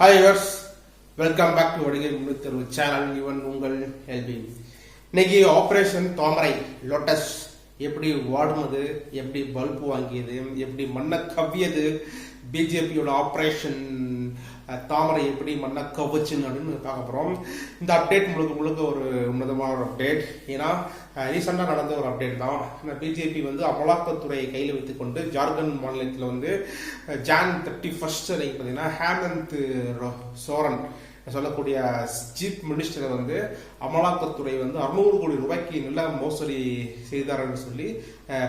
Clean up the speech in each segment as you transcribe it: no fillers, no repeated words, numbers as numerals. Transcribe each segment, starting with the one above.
Hi viewers, welcome back to வடிகை முன்னித்தருவு channel. இவன் உங்கள் எல்பி. இன்னைக்கு ஆபரேஷன் தாமரை லோட்டஸ் எப்படி வாடுனது, எப்படி பல்பு வாங்கியது, எப்படி மண்ணை கவ்வியது, பிஜேபியோட ஆபரேஷன் தாமரை எப்படி மண்ணை கவச்சுன்னு அப்படின்னு பார்க்க போகிறோம். இந்த அப்டேட் முழுக்க ஒரு உன்னதமான ஒரு அப்டேட். ஏன்னா ரீசெண்டாக நடந்த ஒரு அப்டேட் தான். பிஜேபி வந்து அமலாக்கத்துறையை கையில் வைத்துக்கொண்டு ஜார்க்கண்ட் மாநிலத்தில் வந்து ஜான் 31 அன்னைக்கு பார்த்தீங்கன்னா ஹேமந்த் சோரன் சொல்லக்கூடிய சீஃப் மினிஸ்டரை வந்து அமலாக்கத்துறை வந்து 600 கோடி ரூபாய்க்கு நல்ல மோசடி செய்தார்னு சொல்லி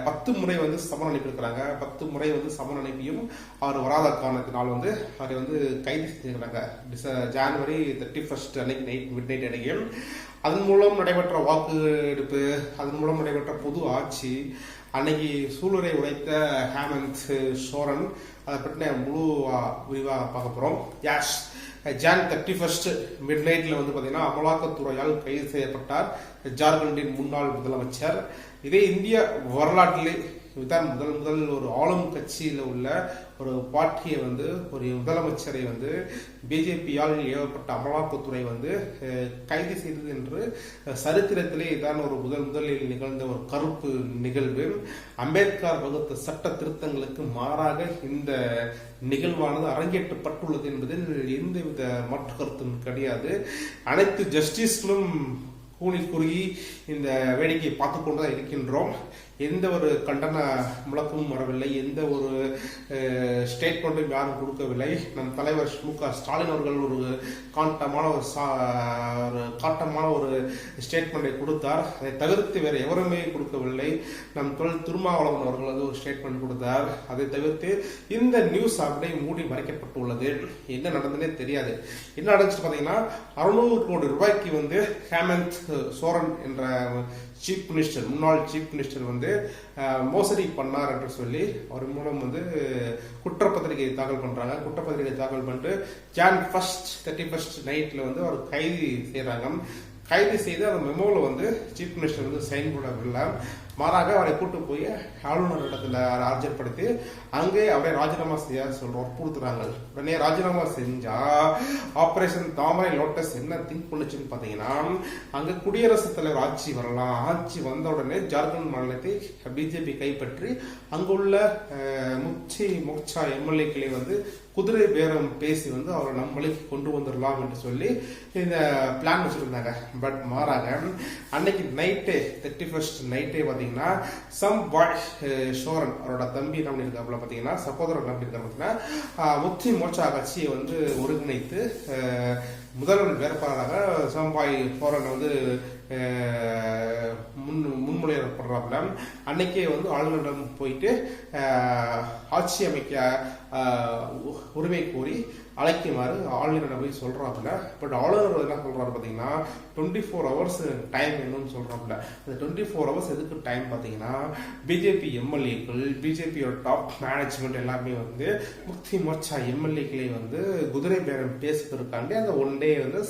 10 முறை வந்து சமன் அனுப்பியிருக்கிறாங்க. 10 முறை வந்து சமன் அனுப்பியும் அவர் வராத காரணத்தினால் வந்து அவரை வந்து கைது செஞ்சிருக்கிறாங்க. ஜனவரி 31 அன்னைக்கு மிட் நைட் அன்னைக்கு. அதன் மூலம் நடைபெற்ற வாக்கு எடுப்பு, அதன் மூலம் நடைபெற்ற பொது ஆட்சி, அன்னைக்கு சூளுரை உடைத்த ஹேமந்த் சோரன், அதை பற்றின முழு விரிவாக பார்க்க போகிறோம். யாஷ் ஜான் 31 மிட் நைட்ல வந்து பார்த்தீங்கன்னா அமலாக்கத்துறையால் கைது செய்யப்பட்டார் ஜார்க்கண்டின் முன்னாள் முதலமைச்சர். இதே இந்திய வரலாற்றிலே இதுதான் முதல் ஒரு ஆளும் கட்சியில் உள்ள ஒரு பார்ட்டியை வந்து ஒரு முதலமைச்சரை வந்து பிஜேபியால் ஏவப்பட்ட அமலாக்கத்துறை வந்து கைது செய்தது என்று சரித்திரத்திலே இதான் ஒரு முதலில் நிகழ்ந்த ஒரு கருப்பு நிகழ்வு. அம்பேத்கர் வகுத்த சட்ட திருத்தங்களுக்கு மாறாக இந்த நிகழ்வானது அரங்கேற்றப்பட்டுள்ளது என்பதில் எந்தவித மாற்று கருத்தும் கிடையாது. அனைத்து ஜஸ்டிஸ்களும் கூனி குறுகி இந்த வேடிக்கையை பார்த்து கொண்டுதான் இருக்கின்றோம். எந்த ஒரு கண்டன முழக்கமும் வரவில்லை, எந்த ஒரு ஸ்டேட்மெண்ட்டும் யாரும் கொடுக்கவில்லை. நம் தலைவர் மு.க. ஸ்டாலின் அவர்கள் ஒரு காட்டமான ஒரு ஸ்டேட்மெண்ட்டை கொடுத்தார். அதை தவிர்த்து வேறு எவருமே கொடுக்கவில்லை. நம் திருமாவளவன் அவர்கள் வந்து ஒரு ஸ்டேட்மெண்ட் கொடுத்தார். அதை தவிர்த்து இந்த நியூஸ் அப்படியே மூடி மறைக்கப்பட்டுள்ளது. என்ன நடந்ததுன்னே தெரியாது. என்ன நடந்துச்சு பார்த்தீங்கன்னா 600 கோடி ரூபாய்க்கு வந்து ஹேமந்த் சோரன் என்ற சீஃப் மினிஸ்டர், முன்னாள் சீஃப் மினிஸ்டர் வந்து மோசடி பண்ணார் என்று சொல்லி அவர் மூலம் வந்து குற்றப்பத்திரிகை தாக்கல் பண்றாங்க. குற்றப்பத்திரிகை தாக்கல் பண்ணிட்டு ஜான் 31 நைட்ல வந்து அவர் கைது செய்யறாங்க. கைது செய்து அந்த மெமோல வந்து சீஃப் மினிஸ்டர் வந்து சைன் போடவில்லை. மாறாக அவரை கூட்டு போய் ஆளுநர் இடத்துல ஆஜர்படுத்தி அங்கே அவரை ராஜினாமா செய்ய வற்புறுத்துறாங்க. உடனே ராஜினாமா செஞ்சா ஆபரேஷன் தாமரை லோட்டஸ் என்ன திங்க் பண்ணுச்சுன்னு பாத்தீங்கன்னா, அங்க குடியரசுத் தலைவர் ஆட்சி வரலாம். ஆட்சி வந்த உடனே ஜார்க்கண்ட் மாநிலத்தை பிஜேபி கைப்பற்றி அங்குள்ள முச்சி மோர்ச்சா எம்எல்ஏக்களை வந்து குதிரை பேரம் பேசி வந்து அவரை நம்மளுக்கு கொண்டு வந்துடலாம் என்று சொல்லி இந்த பிளான் வச்சிருந்தாங்க. பட் மாறாக அன்னைக்கு நைட்டே 31 நைட்டே பாத்தீங்கன்னா சம் பாய் சோரன் அவரோட தம்பி என்ன பண்ணிருக்காப்புல பாத்தீங்கன்னா, சகோதரர் என்ன பண்ணிருக்காரு பாத்தீங்கன்னா, முச்சி மோர்ச்சா கட்சியை வந்து ஒருங்கிணைத்து முதல்வர் வேட்பாளராக சம்பாய் சோரன் வந்து முன்மொழியப்படுறாப்புல. அன்னைக்கே வந்து ஆளுநரிடம் போயிட்டு ஆட்சி அமைக்க உரிமை கோரி அழைக்குமாறு ஆளுநரிடம் போய் சொல்றாப்புல. பட் ஆளுநர் என்ன சொல்றாரு பாத்தீங்கன்னா 24 hours டைம் வேணும்னு சொல்றாப்புல. இந்த 24 hours எதுக்கு டைம் பாத்தீங்கன்னா, பிஜேபி எம்எல்ஏக்கள், பிஜேபியோட டாப் மேனேஜ்மெண்ட் எல்லாமே வந்து முக்தி மோர்ச்சா எம்எல்ஏக்களை வந்து குதிரை பேரம் பேசுவதற்காண்டி அந்த ஒன் டே வந்து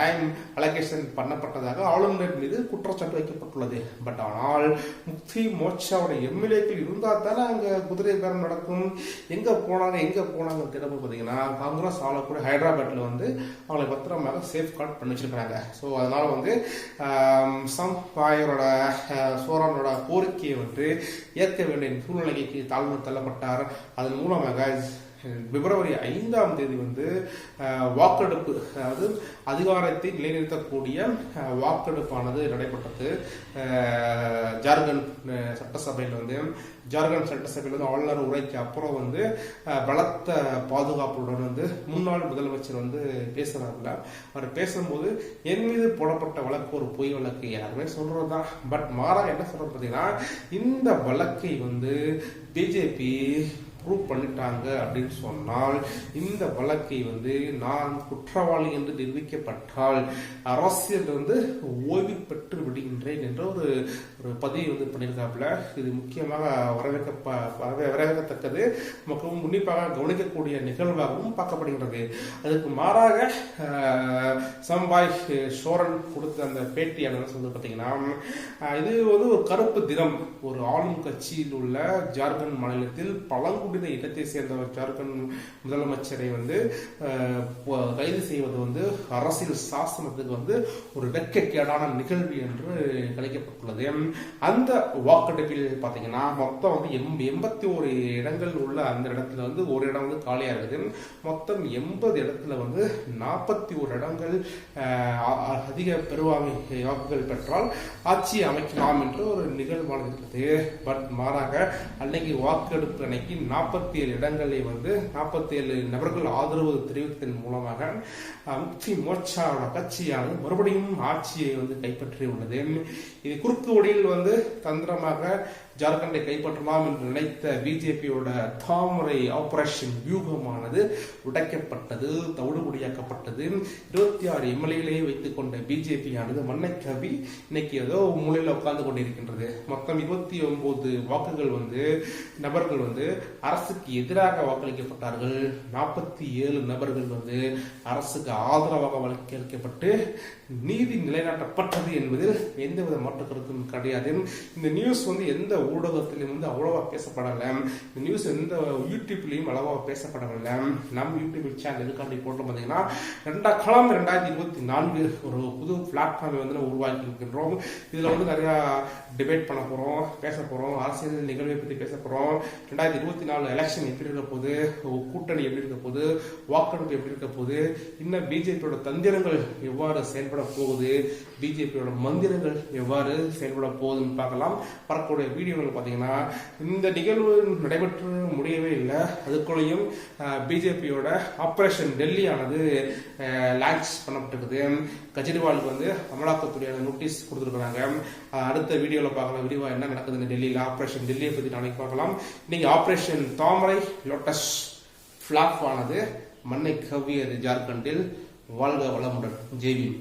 டைம் அலோகேஷன் பண்ணப்பட்டதாக ஆளுநர் மீது குற்றச்சாட்டு வைக்கப்பட்டுள்ளது. பட் ஆனால் முக்தி மோர்ச்சாவோட எம்எல்ஏக்கள் இருந்தா தானே அங்க குதிரை பேரம் நடக்கும். எங்க போனாங்க தினமும் பாத்தீங்கன்னா காங்கிரஸ் ஆள கூட ஹைதராபாத்ல வந்து அவங்களை பத்திரமாக சேஃப் கார்ட் பண்ணி வச்சிருக்காங்க. ஸோ அதனால வந்து சம்பாயோட சோரனோட கோரிக்கையை வந்து ஏற்க வேண்டிய சூழ்நிலைக்கு தாழ்வு தள்ளப்பட்டார். அதன் மூலமாக பிப்ரவரி 5ஆம் தேதி வந்து வாக்கெடுப்பு, அதாவது அதிகாரத்தை நிலைநிறுத்தக்கூடிய வாக்கெடுப்பானது நடைபெற்றது. ஜார்க்கண்ட் சட்டசபையில் வந்து ஆளுநர் உரைக்கு அப்புறம் வந்து பலத்த பாதுகாப்புடன் வந்து முன்னாள் முதலமைச்சர் வந்து பேசுறாருல. அவர் பேசும்போது என் மீது போடப்பட்ட வழக்கு ஒரு பொய் வழக்கு யாருமே சொல்றதுதான். பட் மாறாக என்ன சொல்றது பார்த்தீங்கன்னா, இந்த வழக்கை வந்து பிஜேபி ப்ரூவ் பண்ணிட்டாங்க அப்படின்னு சொன்னால், இந்த வழக்கை வந்து நான் குற்றவாளி என்று நிரூபிக்கப்பட்டால் அரசியல் வந்து ஓய்வு பெற்று விடுகின்றேன் என்ற ஒரு பதிவை வந்து பண்ணியிருக்காப்புல. இது முக்கியமாக வரவேற்கத்தக்கது, மக்களும் உன்னிப்பாக கவனிக்கக்கூடிய நிகழ்வாகவும் பார்க்கப்படுகிறது. அதுக்கு மாறாக சம்பாய் சோரன் கொடுத்த அந்த பேட்டியாளர் வந்து பார்த்தீங்கன்னா, இது வந்து ஒரு கருப்பு தினம். ஒரு ஆளும் கட்சியில் உள்ள ஜார்க்கண்ட் மாநிலத்தில் பழங்குடி பழங்குடியின இனத்தை சேர்ந்த ஜார்க்கண்ட் முதலமைச்சரை வந்து கைது செய்வது வந்து அரசியல் சாசனத்துக்கு வந்து ஒரு வெட்கக்கேடான நிகழ்வு என்று கணிக்கப்பட்டுள்ளது. அந்த வாக்கெடுப்பில் பாத்தீங்கன்னா மொத்தம் வந்து 81 இடங்கள் உள்ள அந்த இடத்துல வந்து ஒரு இடம் வந்து காலியா இருக்குது. மொத்தம் 80 இடத்துல வந்து 41 இடங்கள் அதிக பெருவாமை வாக்குகள் பெற்றால் ஆட்சி அமைக்கலாம் என்று ஒரு நிகழ்வானது இருக்கிறது. பட் மாறாக அன்னைக்கு வாக்கெடுப்பு அன்னைக்கு 47 இடங்களை வந்து 47 நபர்கள் ஆதரவு தெரிவித்ததன் மூலமாக முக்தி மோர்ச்சாவோட கட்சியானது மறுபடியும் ஆட்சியை வந்து கைப்பற்றி உள்ளது. இது குறுக்கு வழியில் வந்து தந்திரமாக ஜார்க்கண்டை கைப்பற்றலாம் என்று நினைத்த பிஜேபியோட தாமரை ஆபரேஷன் வியூகமானது உடைக்கப்பட்டது, தவிடுபடியாக்கப்பட்டது. 26 எம்எல்ஏகளையே வைத்துக் கொண்ட பிஜேபி ஆனது மண்ணை கவி இன்னைக்கு ஏதோ மூலையில் உட்கார்ந்து கொண்டிருக்கின்றது. மொத்தம் 29 வாக்குகள் வந்து நபர்கள் வந்து அரசுக்கு எதிராக வாக்களிக்கப்பட்டார்கள். 47 நபர்கள் வந்து அரசுக்கு ஆதரவாக வாக்களிக்கப்பட்டு நீதி நிலைநாட்டப்பட்டது என்பதில் எந்தவித மாற்று கருத்தும் கிடையாது. இந்த நியூஸ் வந்து எந்த ஊடகத்திலும் வந்து அவ்வளவா பேசப்படலை. இந்த நியூஸ் எந்த யூடியூப்லயும் அளவா பேசப்படவில்லை. நம்ம யூடியூப் சேனல் எதுக்காண்டி போட்டு பார்த்தீங்கன்னா 2024 ஒரு புது பிளாட்ஃபார்மை வந்து நம்ம உருவாக்கி இருக்கின்றோம். இதுல வந்து நிறைய டிபேட் பண்ண போறோம், பேச போறோம், அரசியல் நிகழ்வை பற்றி பேச போறோம். 2024 எலெக்ஷன் எப்படி இருக்க போகுது, கூட்டணி எப்படி இருக்க போகுது, வாக்கெடுப்பு எப்படி இருக்க போகுது, இன்னும் பிஜேபியோட தந்திரங்கள் எவ்வாறு செயல்பட போகுது, பிஜேபியோட மந்திரங்கள் எவ்வாறு செயல்பட போகுதுன்னு பார்க்கலாம். பறக்கக்கூடிய வீடியோவில் பார்த்தீங்கன்னா இந்த நிகழ்வு நடைபெற்று முடியவே இல்லை. அதுக்குள்ளேயும் பிஜேபியோட ஆபரேஷன் டெல்லி ஆனது லான்ச் பண்ணப்பட்டிருக்குது. கெஜ்ரிவாலுக்கு வந்து அமலாக்கத்துறையான நோட்டீஸ் கொடுத்துருக்காங்க. அடுத்த வீடியோவில் பார்க்கலாம் விரிவாக என்ன நடக்குதுன்னு டெல்லியில். ஆபரேஷன் டெல்லியை பற்றி நாளைக்கு பார்க்கலாம். இன்னைக்கு ஆபரேஷன் தாமரை லோட்டஸ் பிளாப் ஆனது மண்ணை கவ்வியது ஜார்க்கண்டில். வாழ்க வளமுடன். ஜெய்பீம்.